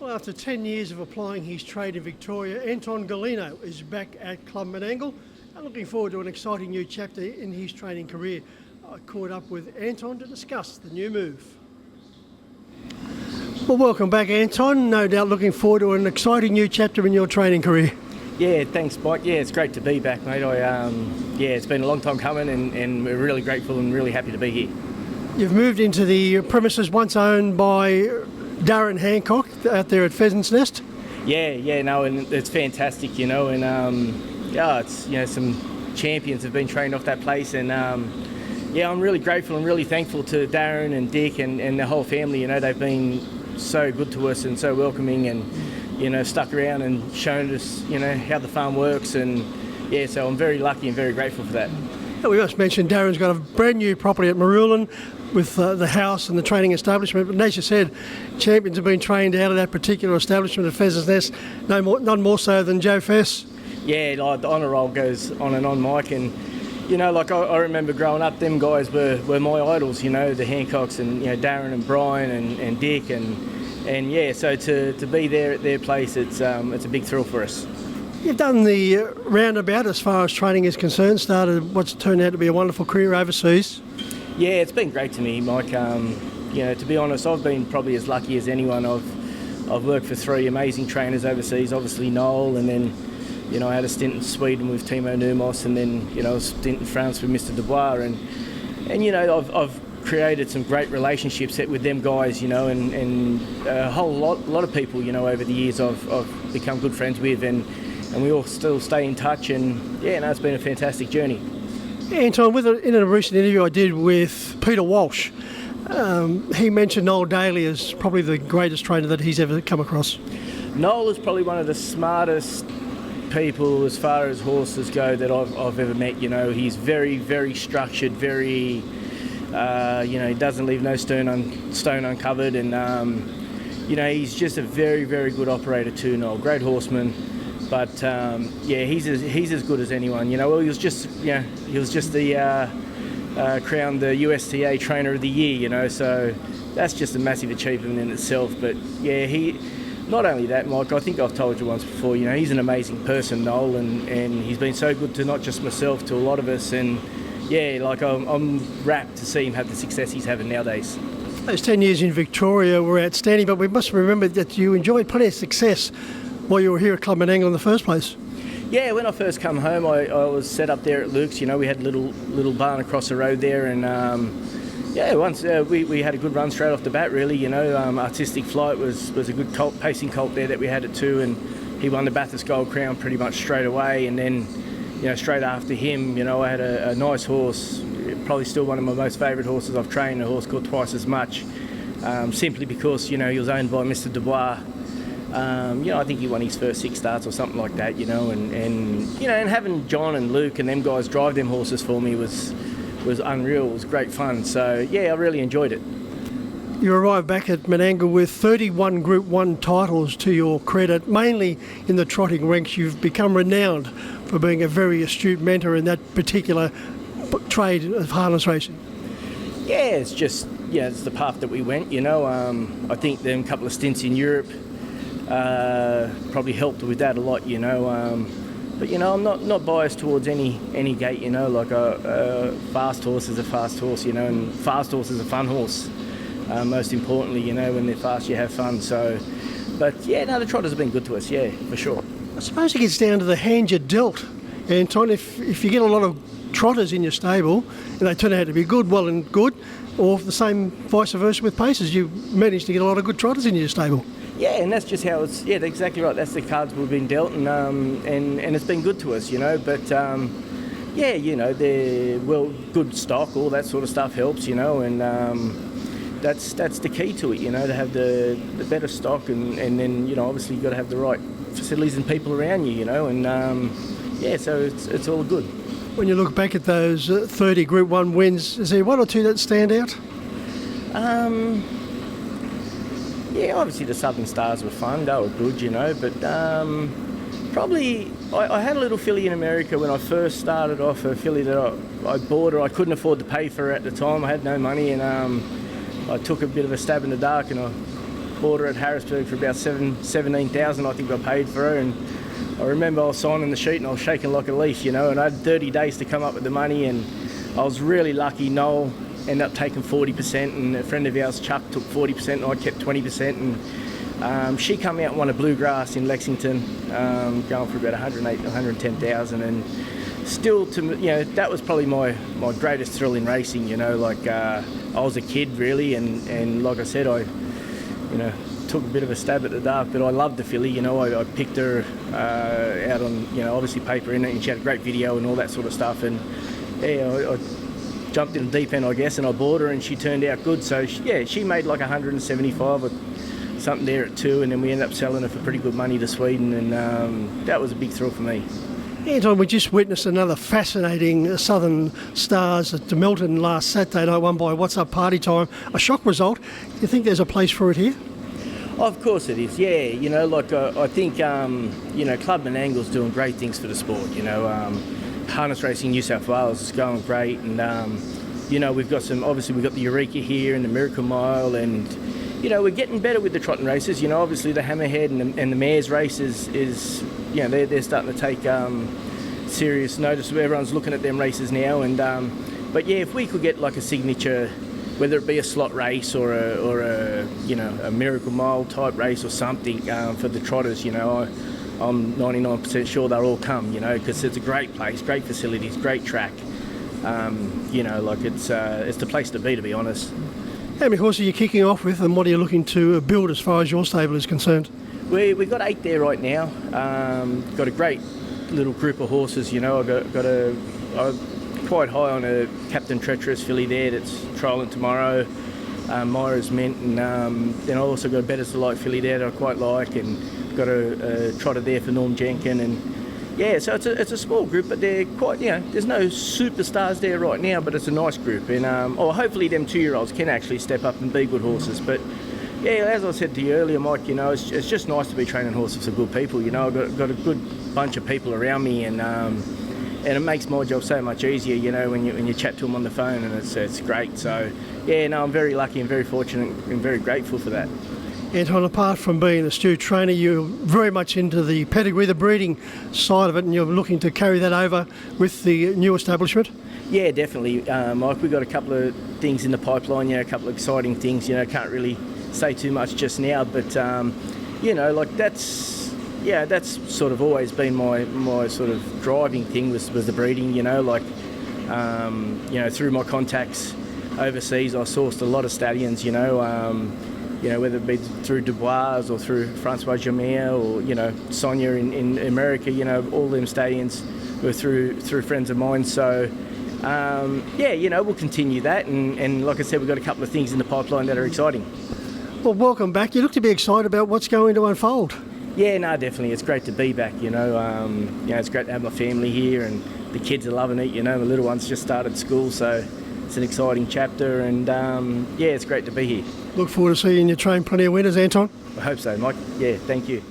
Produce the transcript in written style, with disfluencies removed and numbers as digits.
Well, after 10 years of applying his trade in Victoria, Anton Golino is back at Club Menangle and looking forward to an exciting new chapter in his training career. I caught up with Anton to discuss the new move. Well, welcome back, Anton. No doubt looking forward to an exciting new chapter in your training career. Yeah, thanks, Mike. Yeah, it's great to be back, mate. It's been a long time coming and we're really grateful and really happy to be here. You've moved into the premises once owned by Darren Hancock out there at Pheasant's Nest. And it's fantastic, it's, some champions have been trained off that place, and I'm really grateful and really thankful to Darren and Dick and the whole family. They've been so good to us and so welcoming, and stuck around and shown us, how the farm works, and so I'm very lucky and very grateful for that. We must mention Darren's got a brand new property at Marulan with the house and the training establishment. But as you said, champions have been trained out of that particular establishment at Pheasant's Nest, none more so than Joe Fess. Yeah, the honour roll goes on and on, Mike. And, I remember growing up, them guys were my idols, the Hancocks and, Darren and Brian and Dick. So to be there at their place, it's a big thrill for us. You've done the roundabout as far as training is concerned, started what's turned out to be a wonderful career overseas. Yeah, it's been great to me, Mike. To be honest, I've been probably as lucky as anyone. I've worked for three amazing trainers overseas, obviously Noel, and then, I had a stint in Sweden with Timo Numos, and then, a stint in France with Mr. Dubois, and I've created some great relationships with them guys, and a whole lot of people, over the years I've become good friends with, and we all still stay in touch, and it's been a fantastic journey. Anton, in a recent interview I did with Peter Walsh, he mentioned Noel Daly as probably the greatest trainer that he's ever come across. Noel is probably one of the smartest people as far as horses go that I've ever met. He's very, very structured, very, he doesn't leave no stone uncovered, and he's just a very, very good operator too, Noel. Great horseman. But he's as good as anyone. He was just the crowned the USTA Trainer of the Year. So that's just a massive achievement in itself. But he, not only that, Mike. I think I've told you once before. He's an amazing person, Noel, and he's been so good to not just myself, to a lot of us. And I'm rapt to see him have the success he's having nowadays. Those 10 years in Victoria were outstanding, but we must remember that you enjoyed plenty of success while you were here at Club Menangle in the first place. Yeah, when I first come home, I was set up there at Luke's. We had a little barn across the road there, and once we had a good run straight off the bat. Really, Artistic Flight was a good pacing colt there that we had at 2, and he won the Bathurst Gold Crown pretty much straight away. And then, straight after him, I had a nice horse, probably still one of my most favourite horses I've trained, a horse called Twice As Much, simply because he was owned by Mr. Dubois. I think he won his first 6 starts or something like that, and having John and Luke and them guys drive them horses for me was unreal. It was great fun. So I really enjoyed it. You arrived back at Menangle with 31 Group 1 titles to your credit, mainly in the trotting ranks. You've become renowned for being a very astute mentor in that particular trade of harness racing. Yeah, it's just it's the path that we went. I think them couple of stints in Europe probably helped with that a lot, but I'm not biased towards any gate, fast horse is a fast horse, and fast horse is a fun horse, most importantly, when they're fast you have fun. So, but the trotters have been good to us, for sure. I suppose it gets down to the hand you're dealt, Anton. If you get a lot of trotters in your stable and they turn out to be good, well and good, or the same vice versa with pacers, you manage to get a lot of good trotters in your stable. Yeah, and that's just how it's. Yeah, exactly right. That's the cards we've been dealt, and it's been good to us, But they're good stock, all that sort of stuff helps, and that's the key to it, to have the better stock, and then obviously you've got to have the right facilities and people around you, so it's all good. When you look back at those 30 Group 1 wins, is there one or two that stand out? Obviously the Southern Stars were fun, they were good, but probably I had a little filly in America when I first started off, a filly that I bought her. I couldn't afford to pay for her at the time, I had no money, and I took a bit of a stab in the dark, and I bought her at Harrisburg for about 17,000. I think I paid for her, and I remember I was signing the sheet and I was shaking like a leaf, and I had 30 days to come up with the money, and I was really lucky. Noel ended up taking 40%, and a friend of ours, Chuck, took 40%, and I kept 20%, and she come out and won a bluegrass in Lexington, going for about 110,000, and still, that was probably my greatest thrill in racing. I was a kid really, and like I said, I took a bit of a stab at the dark, but I loved the filly. I picked her out on obviously paper in it, and she had a great video and all that sort of stuff, and I jumped in the deep end, I guess, and I bought her, and she turned out good. So she made like 175 or something there at 2, and then we ended up selling her for pretty good money to Sweden, and that was a big thrill for me. Anton, we just witnessed another fascinating Southern Stars at Melton last Saturday night, won by What's Up Party Time. A shock result. Do you think there's a place for it here? Of course it is, yeah. I think, Club Menangle's doing great things for the sport. Harness Racing New South Wales is going great, and, we've got we've got the Eureka here and the Miracle Mile, and, we're getting better with the trotting races. Obviously the Hammerhead and the Mares races is they're starting to take serious notice. Everyone's looking at them races now, and but if we could get like a signature, whether it be a slot race or a Miracle Mile type race or something for the trotters, I'm 99% sure they'll all come, because it's a great place, great facilities, great track. It's the place to be honest. How many horses are you kicking off with, and what are you looking to build as far as your stable is concerned? We've got 8 there right now. Got a great little group of horses. I'm quite high on a Captain Treacherous filly there that's trialling tomorrow. Myra's Mint, and then I also got a Better to Like filly there that I quite like, and got a trotter there for Norm Jenkin, and so it's a small group, but they're quite, there's no superstars there right now, but it's a nice group, and hopefully them 2-year-olds can actually step up and be good horses. But as I said to you earlier, Mike, it's just nice to be training horses for good people. I've got a good bunch of people around me, and it makes my job so much easier, when you chat to them on the phone, and it's great. So I'm very lucky and very fortunate and very grateful for that. Anton, apart from being an astute trainer, you're very much into the pedigree, the breeding side of it, and you're looking to carry that over with the new establishment? Yeah, definitely, Mike. We've got a couple of things in the pipeline, a couple of exciting things. Can't really say too much just now, but that's sort of always been my sort of driving thing was the breeding. Through my contacts overseas, I sourced a lot of stallions. Whether it be through Dubois or through Francois Jamer or Sonia in America. All them stallions were through friends of mine. So we'll continue that, and like I said, we've got a couple of things in the pipeline that are exciting. Well, welcome back. You look to be excited about what's going to unfold. Yeah, no, definitely. It's great to be back, It's great to have my family here, and the kids are loving it, My little one's just started school, so it's an exciting chapter, and it's great to be here. Look forward to seeing you train plenty of winners, Anton. I hope so, Mike. Yeah, thank you.